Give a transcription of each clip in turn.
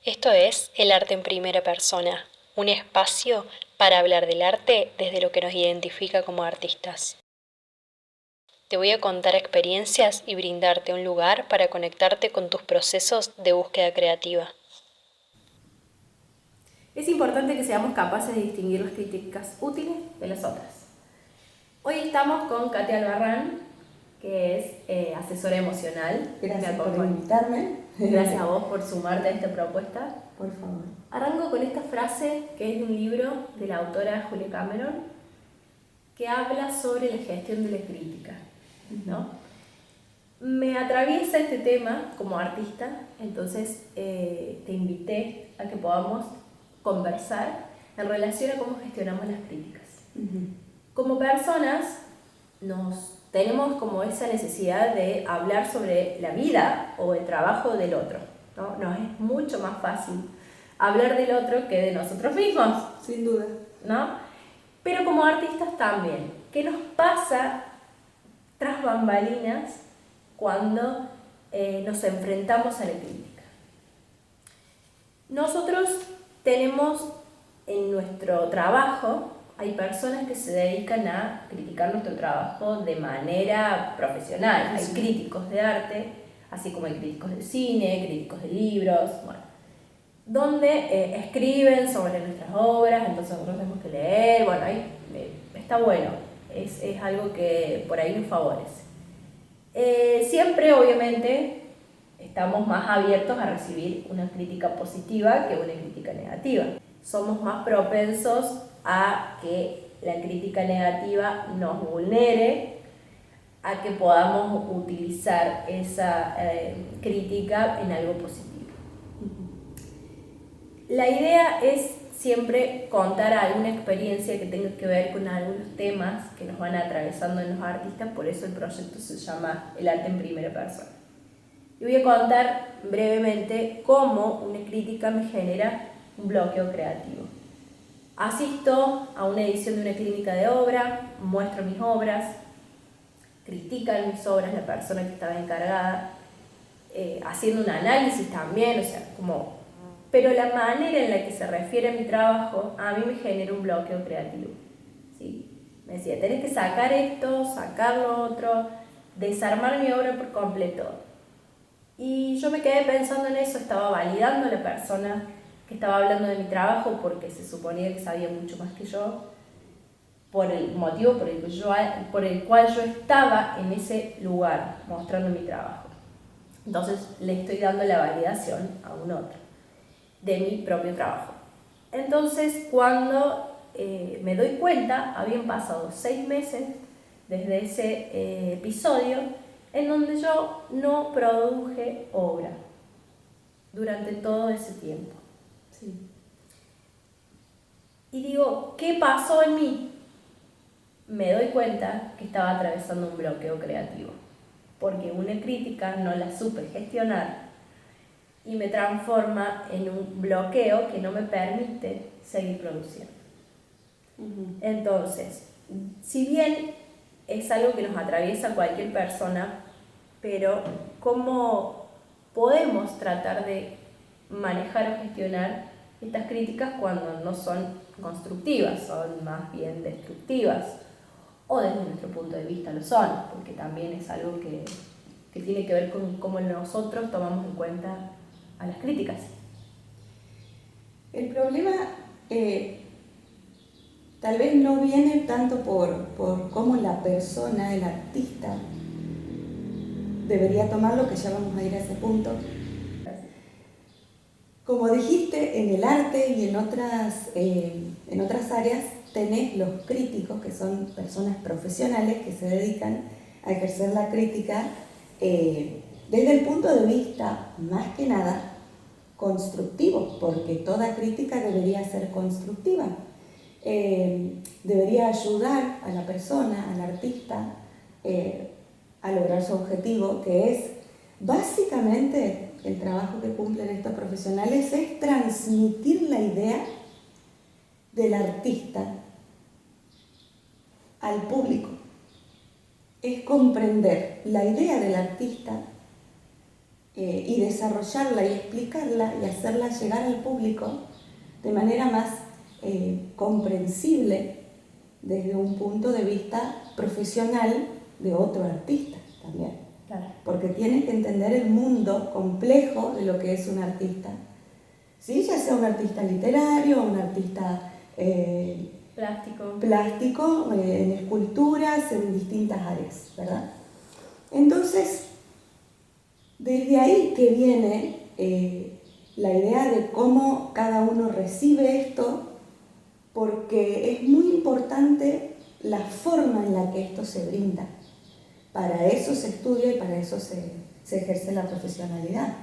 Esto es El arte en primera persona, un espacio para hablar del arte desde lo que nos identifica como artistas. Te voy a contar experiencias y brindarte un lugar para conectarte con tus procesos de búsqueda creativa. Es importante que seamos capaces de distinguir las críticas útiles de las otras. Hoy estamos con Katia Albarrán, que es asesora emocional. Gracias por invitarme. Gracias a vos por sumarte a esta propuesta. Por favor. Arranco con esta frase que es de un libro de la autora Julia Cameron, que habla sobre la gestión de la crítica, ¿no? Me atraviesa este tema como artista, entonces te invité a que podamos conversar en relación a cómo gestionamos las críticas. Como personas tenemos como esa necesidad de hablar sobre la vida o el trabajo del otro, ¿no? Nos es mucho más fácil hablar del otro que de nosotros mismos. Sin duda. ¿No? Pero como artistas también. ¿Qué nos pasa tras bambalinas cuando nos enfrentamos a la crítica? Nosotros tenemos en nuestro trabajo, hay personas que se dedican a criticar nuestro trabajo de manera profesional. Hay críticos de arte, así como hay críticos de cine, críticos de libros, bueno, donde escriben sobre nuestras obras, entonces nosotros tenemos que leer, bueno, ahí está bueno, es algo que por ahí nos favorece. Siempre, obviamente, estamos más abiertos a recibir una crítica positiva que una crítica negativa. Somos más propensos a que la crítica negativa nos vulnere, a que podamos utilizar esa crítica en algo positivo. La idea es siempre contar alguna experiencia que tenga que ver con algunos temas que nos van atravesando en los artistas, por eso el proyecto se llama El arte en primera persona. Y voy a contar brevemente cómo una crítica me genera un bloqueo creativo. Asisto a una edición de una clínica de obra, muestro mis obras, critican mis obras la persona que estaba encargada, haciendo un análisis también, o sea, pero la manera en la que se refiere a mi trabajo a mí me genera un bloqueo creativo, ¿sí? Me decía, tenés que sacar esto, sacar lo otro, desarmar mi obra por completo. Y yo me quedé pensando en eso, estaba validando a la persona que estaba hablando de mi trabajo porque se suponía que sabía mucho más que yo, por el motivo por el cual yo estaba en ese lugar mostrando mi trabajo. Entonces le estoy dando la validación a un otro de mi propio trabajo. Entonces, cuando me doy cuenta, habían pasado 6 meses desde ese episodio en donde yo no produje obra durante todo ese tiempo. Sí. Y digo, ¿qué pasó en mí? Me doy cuenta que estaba atravesando un bloqueo creativo, porque una crítica no la supe gestionar y me transforma en un bloqueo que no me permite seguir produciendo. Entonces, si bien es algo que nos atraviesa cualquier persona, pero ¿cómo podemos tratar de manejar o gestionar estas críticas cuando no son constructivas, son más bien destructivas? O desde nuestro punto de vista lo son, porque también es algo que tiene que ver con cómo nosotros tomamos en cuenta a las críticas. El problema tal vez no viene tanto por cómo la persona, el artista, debería tomarlo, que ya vamos a ir a ese punto. Como dijiste, en el arte y en otras áreas tenés los críticos, que son personas profesionales que se dedican a ejercer la crítica desde el punto de vista, más que nada, constructivo, porque toda crítica debería ser constructiva. Debería ayudar a la persona, al artista, a lograr su objetivo, que es básicamente el trabajo que cumplen estos profesionales, es transmitir la idea del artista al público. Es comprender la idea del artista y desarrollarla y explicarla y hacerla llegar al público de manera más comprensible desde un punto de vista profesional de otro artista también. Claro. Porque tiene que entender el mundo complejo de lo que es un artista. ¿Sí? Ya sea un artista literario, un artista plástico, en esculturas, en distintas áreas, ¿verdad? Entonces, desde ahí que viene la idea de cómo cada uno recibe esto, porque es muy importante la forma en la que esto se brinda. Para eso se estudia y para eso se ejerce la profesionalidad.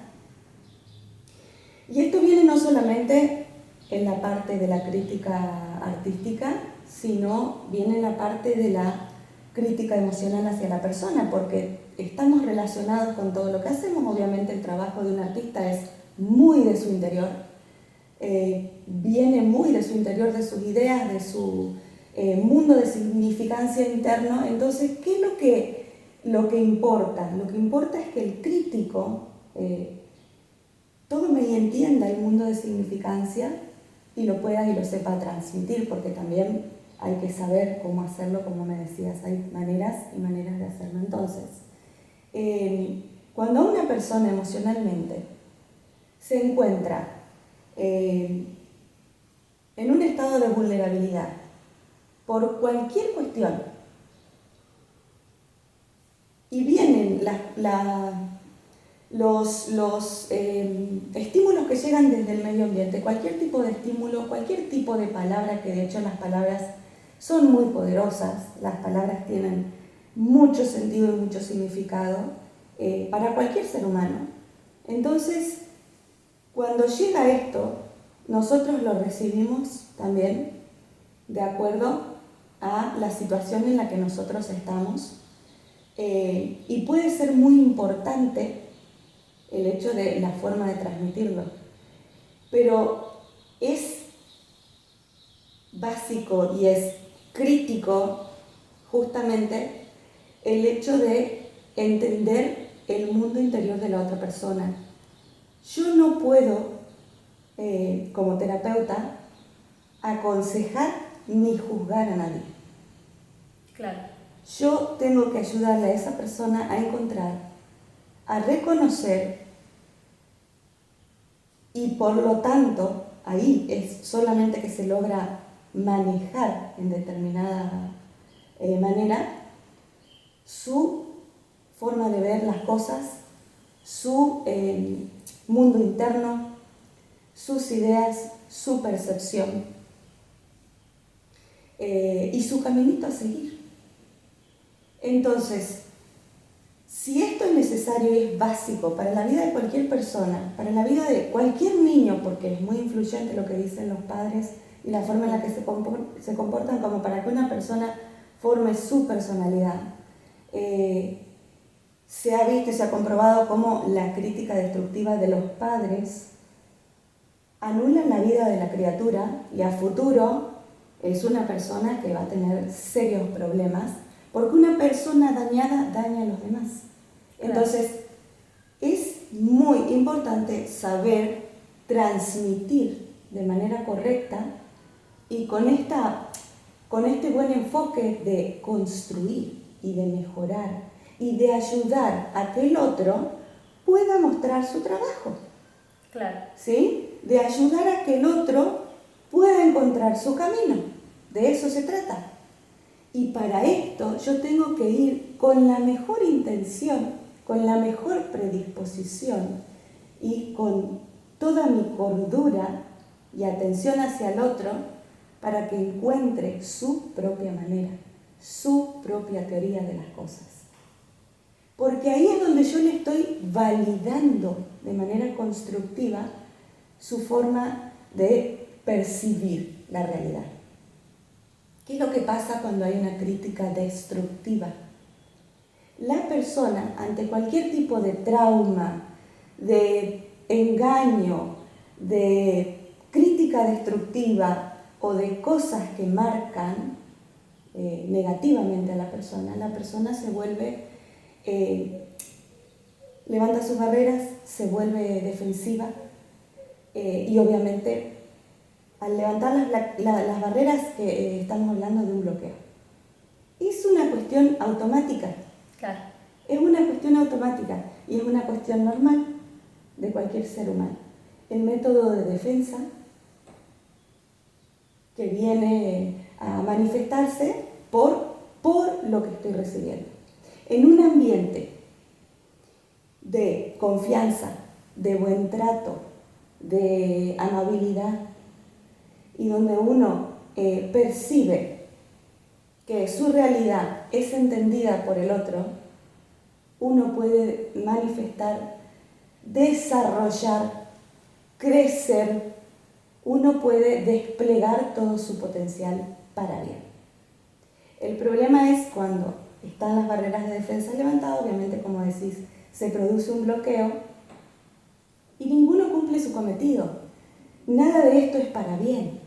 Y esto viene no solamente en la parte de la crítica artística, sino viene en la parte de la crítica emocional hacia la persona, porque estamos relacionados con todo lo que hacemos. Obviamente el trabajo de un artista es muy de su interior, viene muy de su interior, de sus ideas, de su mundo de significancia interno. Entonces, ¿qué es lo que importa? Lo que importa es que el crítico tome y entienda el mundo de significancia y lo pueda y lo sepa transmitir, porque también hay que saber cómo hacerlo, como me decías, hay maneras y maneras de hacerlo. Entonces, cuando una persona emocionalmente se encuentra en un estado de vulnerabilidad por cualquier cuestión y vienen los estímulos que llegan desde el medio ambiente, cualquier tipo de estímulo, cualquier tipo de palabra, que de hecho las palabras son muy poderosas, las palabras tienen mucho sentido y mucho significado para cualquier ser humano. Entonces, cuando llega esto, nosotros lo recibimos también de acuerdo a la situación en la que nosotros estamos, y puede ser muy importante el hecho de la forma de transmitirlo, pero es básico y es crítico justamente el hecho de entender el mundo interior de la otra persona. Yo no puedo, como terapeuta, aconsejar ni juzgar a nadie. Claro. Yo tengo que ayudarle a esa persona a encontrar, a reconocer, y por lo tanto, ahí es solamente que se logra manejar en determinada manera su forma de ver las cosas, su mundo interno, sus ideas, su percepción y su caminito a seguir. Entonces, si esto es necesario y es básico para la vida de cualquier persona, para la vida de cualquier niño, porque es muy influyente lo que dicen los padres y la forma en la que se comportan, como para que una persona forme su personalidad, se ha visto y se ha comprobado cómo la crítica destructiva de los padres anula la vida de la criatura y a futuro es una persona que va a tener serios problemas, porque una persona dañada daña a los demás. Entonces, es muy importante saber transmitir de manera correcta y con este buen enfoque de construir y de mejorar y de ayudar a que el otro pueda mostrar su trabajo. Claro. ¿Sí? De ayudar a que el otro pueda encontrar su camino. De eso se trata. Y para esto yo tengo que ir con la mejor intención, con la mejor predisposición y con toda mi cordura y atención hacia el otro para que encuentre su propia manera, su propia teoría de las cosas. Porque ahí es donde yo le estoy validando de manera constructiva su forma de percibir la realidad. ¿Qué es lo que pasa cuando hay una crítica destructiva? La persona, ante cualquier tipo de trauma, de engaño, de crítica destructiva o de cosas que marcan negativamente a la persona se vuelve levanta sus barreras, se vuelve defensiva y obviamente al levantar las barreras que estamos hablando de un bloqueo. Es una cuestión automática. Claro. Es una cuestión automática y es una cuestión normal de cualquier ser humano. El método de defensa que viene a manifestarse por lo que estoy recibiendo. En un ambiente de confianza, de buen trato, de amabilidad y donde uno percibe que su realidad es entendida por el otro, uno puede manifestar, desarrollar, crecer, uno puede desplegar todo su potencial para bien. El problema es cuando están las barreras de defensa levantadas, obviamente como decís, se produce un bloqueo y ninguno cumple su cometido. Nada de esto es para bien,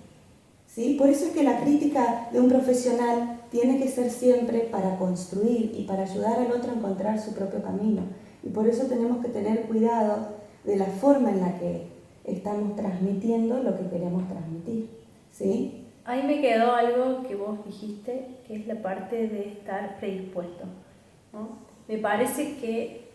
¿sí? Por eso es que la crítica de un profesional tiene que ser siempre para construir y para ayudar al otro a encontrar su propio camino. Y por eso tenemos que tener cuidado de la forma en la que estamos transmitiendo lo que queremos transmitir, ¿sí? Ahí me quedó algo que vos dijiste, que es la parte de estar predispuesto, ¿no? Me parece que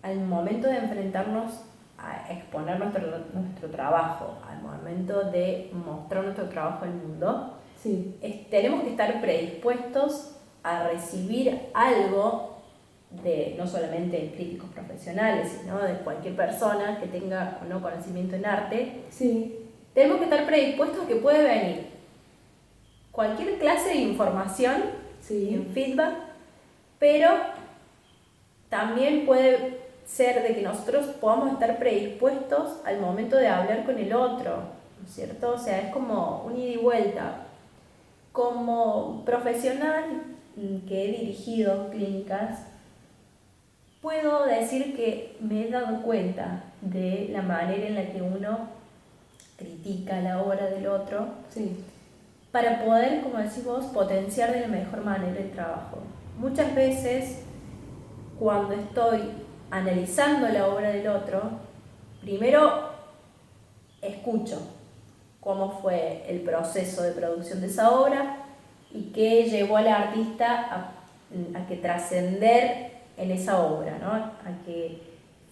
al momento de enfrentarnos a exponer nuestro trabajo, al momento de mostrar nuestro trabajo al mundo, Sí. Tenemos que estar predispuestos a recibir algo de no solamente críticos profesionales, sino de cualquier persona que tenga o no conocimiento en arte. Sí. Tenemos que estar predispuestos a que puede venir cualquier clase de información, Sí. en feedback, pero también puede ser de que nosotros podamos estar predispuestos al momento de hablar con el otro, ¿no es cierto? O sea, es como un ida y vuelta. Como profesional que he dirigido clínicas, puedo decir que me he dado cuenta de la manera en la que uno critica la obra del otro, Sí. para poder, como decís vos, potenciar de la mejor manera el trabajo. Muchas veces, cuando estoy analizando la obra del otro, primero escucho cómo fue el proceso de producción de esa obra y qué llevó al artista a que trascender en esa obra, ¿no? A que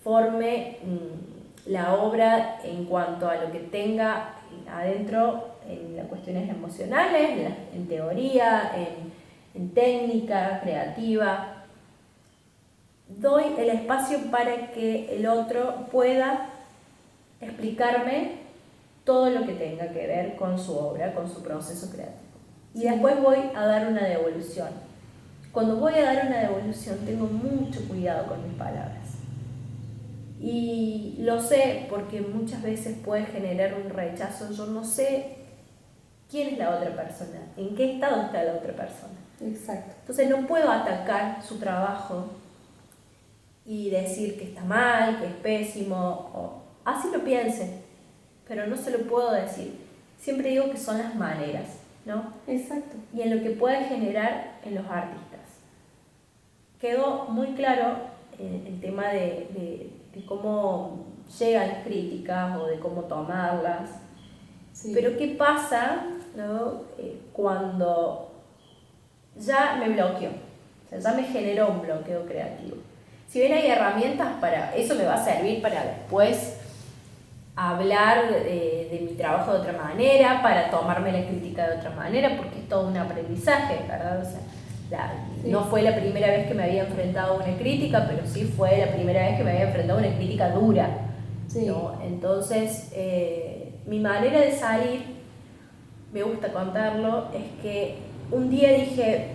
forme la obra en cuanto a lo que tenga adentro en las cuestiones emocionales, en teoría, en técnica, creativa. Doy el espacio para que el otro pueda explicarme todo lo que tenga que ver con su obra, con su proceso creativo. Y después voy a dar una devolución. Cuando voy a dar una devolución tengo mucho cuidado con mis palabras. Y lo sé porque muchas veces puede generar un rechazo. Yo no sé quién es la otra persona, en qué estado está la otra persona. Exacto. Entonces no puedo atacar su trabajo y decir que está mal, que es pésimo, o así lo piense, pero no se lo puedo decir. Siempre digo que son las maneras, ¿no? Exacto. Y en lo que puede generar en los artistas. Quedó muy claro el tema de cómo llegan las críticas o de cómo tomarlas. Sí. Pero ¿qué pasa, ¿no? Cuando ya me bloqueó? O sea, ya me generó un bloqueo creativo. Si bien hay herramientas para eso, me va a servir para después hablar de mi trabajo de otra manera, para tomarme la crítica de otra manera, porque es todo un aprendizaje, ¿verdad? O sea, sí. No fue la primera vez que me había enfrentado a una crítica, pero sí fue la primera vez que me había enfrentado a una crítica dura, sí. ¿no? Entonces, mi manera de salir, me gusta contarlo, es que un día dije,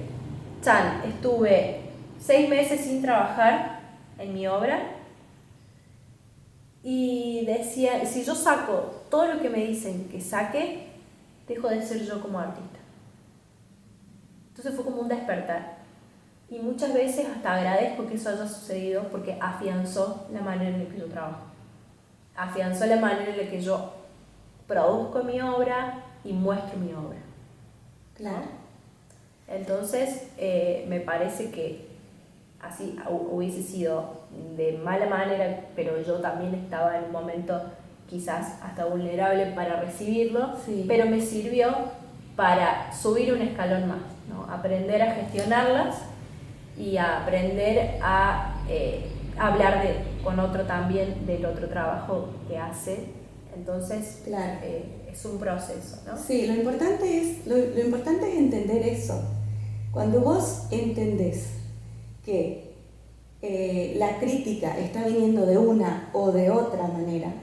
Chan, estuve 6 meses sin trabajar en mi obra y decía, si yo saco todo lo que me dicen que saque, dejo de ser yo como artista. Entonces fue como un despertar. Y muchas veces hasta agradezco que eso haya sucedido porque afianzó la manera en la que yo trabajo. Afianzó la manera en la que yo produzco mi obra y muestro mi obra. Claro. Entonces, me parece que así hubiese sido de mala manera, pero yo también estaba en un momento quizás hasta vulnerable para recibirlo, Sí. pero me sirvió para subir un escalón más, ¿no? Aprender a gestionarlas y a aprender a hablar con otro también del otro trabajo que hace. Entonces, claro. Es un proceso, ¿no? Sí, lo importante es entender eso. Cuando vos entendés que la crítica está viniendo de una o de otra manera,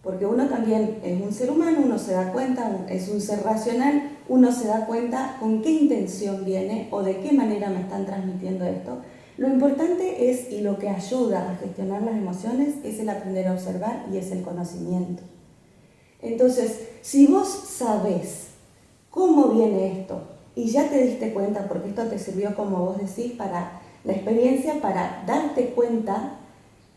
porque uno también es un ser humano, uno se da cuenta, es un ser racional, uno se da cuenta con qué intención viene o de qué manera me están transmitiendo esto. Lo importante es, y lo que ayuda a gestionar las emociones, es el aprender a observar y es el conocimiento. Entonces, si vos sabés cómo viene esto y ya te diste cuenta, porque esto te sirvió, como vos decís, para la experiencia, para darte cuenta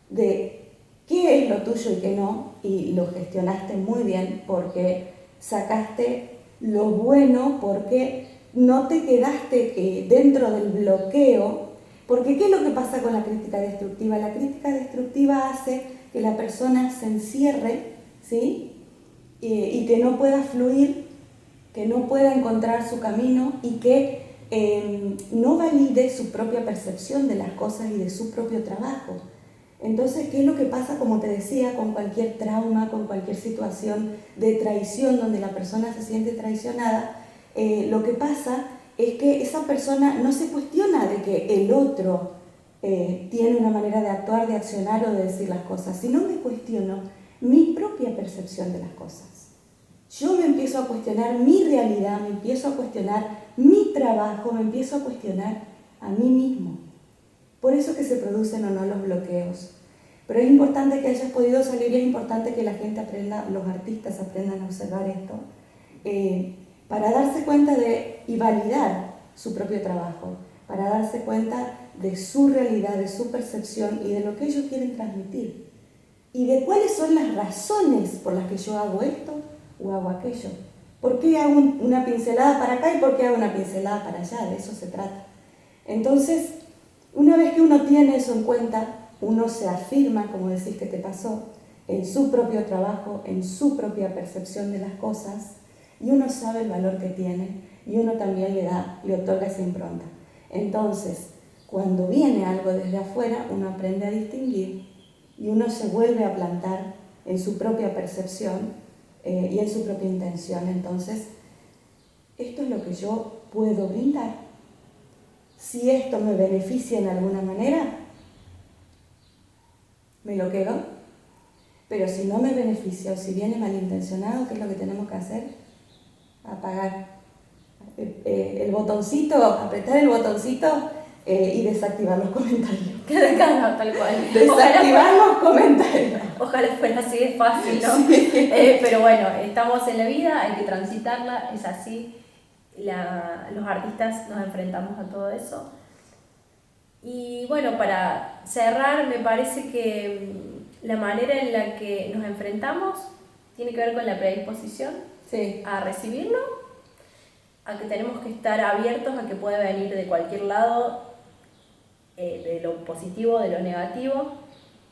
de qué es lo tuyo y qué no, y lo gestionaste muy bien porque sacaste lo bueno, porque no te quedaste dentro del bloqueo, porque ¿qué es lo que pasa con la crítica destructiva? La crítica destructiva hace que la persona se encierre, ¿sí? Y que no pueda fluir, que no pueda encontrar su camino y que no valide su propia percepción de las cosas y de su propio trabajo. Entonces, ¿qué es lo que pasa, como te decía, con cualquier trauma, con cualquier situación de traición donde la persona se siente traicionada? Lo que pasa es que esa persona no se cuestiona de que el otro tiene una manera de actuar, de accionar o de decir las cosas, sino me cuestiono mi propia percepción de las cosas. Yo me empiezo a cuestionar mi realidad, me empiezo a cuestionar mi trabajo, me empiezo a cuestionar a mí mismo. Por eso que se producen o no los bloqueos. Pero es importante que hayas podido salir y es importante que la gente aprenda, los artistas aprendan a observar esto, para darse cuenta y validar su propio trabajo, para darse cuenta de su realidad, de su percepción y de lo que ellos quieren transmitir. Y de cuáles son las razones por las que yo hago esto o hago aquello. ¿Por qué hago una pincelada para acá y por qué hago una pincelada para allá? De eso se trata. Entonces, una vez que uno tiene eso en cuenta, uno se afirma, como decís que te pasó, en su propio trabajo, en su propia percepción de las cosas, y uno sabe el valor que tiene, y uno también le otorga esa impronta. Entonces, cuando viene algo desde afuera, uno aprende a distinguir, y uno se vuelve a plantar en su propia percepción y en su propia intención. Entonces, esto es lo que yo puedo brindar. Si esto me beneficia en alguna manera, me lo quedo. Pero si no me beneficia o si viene malintencionado, ¿qué es lo que tenemos que hacer? Apagar el botoncito, apretar el botoncito y desactivar los comentarios. Claro, tal cual. Desactivar los comentarios. Ojalá fuera así de fácil, ¿no? Sí. Pero bueno, estamos en la vida, hay que transitarla, es así. Los artistas nos enfrentamos a todo eso. Y bueno, para cerrar, me parece que la manera en la que nos enfrentamos tiene que ver con la predisposición Sí. a recibirlo, a que tenemos que estar abiertos a que puede venir de cualquier lado, de lo positivo, de lo negativo.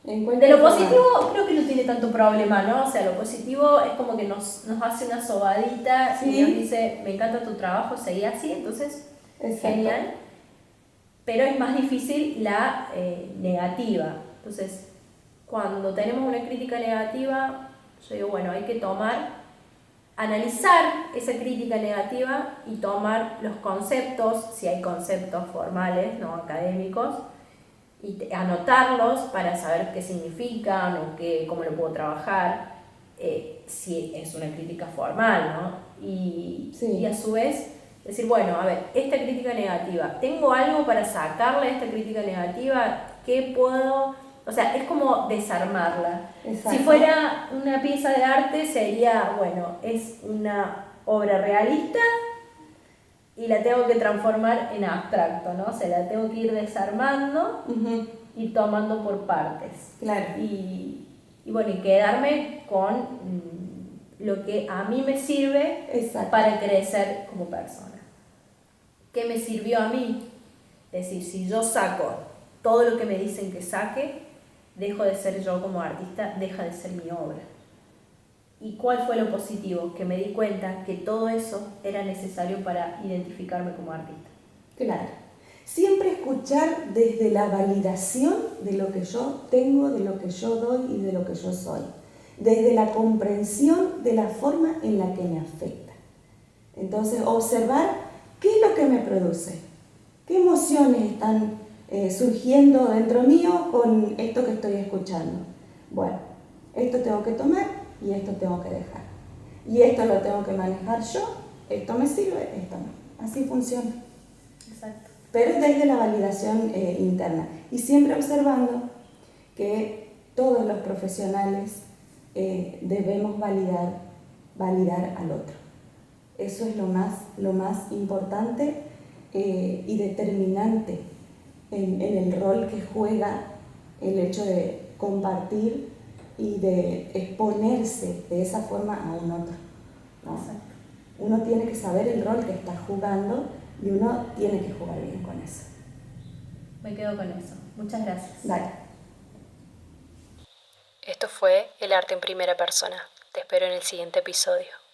De lo positivo creo que no tiene tanto problema, ¿no? O sea, lo positivo es como que nos hace una sobadita, sí, y nos dice, me encanta tu trabajo, seguí así, entonces, exacto, genial. Pero es más difícil la negativa. Entonces, cuando tenemos una crítica negativa, yo digo, bueno, hay que analizar esa crítica negativa y tomar los conceptos, si hay conceptos formales, no académicos, y anotarlos para saber qué significan o cómo lo puedo trabajar, si es una crítica formal, ¿no? Y a su vez decir, bueno, a ver, esta crítica negativa, ¿tengo algo para sacarle a esta crítica negativa? ¿Qué puedo...? O sea, es como desarmarla. Exacto. Si fuera una pieza de arte sería, bueno, es una obra realista y la tengo que transformar en abstracto, ¿no? O sea, la tengo que ir desarmando y tomando por partes. Claro. Y bueno, y quedarme con lo que a mí me sirve para crecer como persona. ¿Qué me sirvió a mí? Es decir, si yo saco todo lo que me dicen que saque, dejo de ser yo como artista, deja de ser mi obra. ¿Y cuál fue lo positivo? Que me di cuenta que todo eso era necesario para identificarme como artista. Claro. Siempre escuchar desde la validación de lo que yo tengo, de lo que yo doy y de lo que yo soy. Desde la comprensión de la forma en la que me afecta. Entonces, observar qué es lo que me produce, qué emociones están surgiendo dentro mío con esto que estoy escuchando. Bueno, esto tengo que tomar y esto tengo que dejar. Y esto lo tengo que manejar yo, esto me sirve, esto no. Así funciona. Exacto. Pero desde la validación interna. Y siempre observando que todos los profesionales debemos validar al otro. Eso es lo más importante y determinante en el rol que juega el hecho de compartir y de exponerse de esa forma a un otro, ¿no? Uno tiene que saber el rol que está jugando y uno tiene que jugar bien con eso. Me quedo con eso. Muchas gracias. Dale. Esto fue El arte en primera persona. Te espero en el siguiente episodio.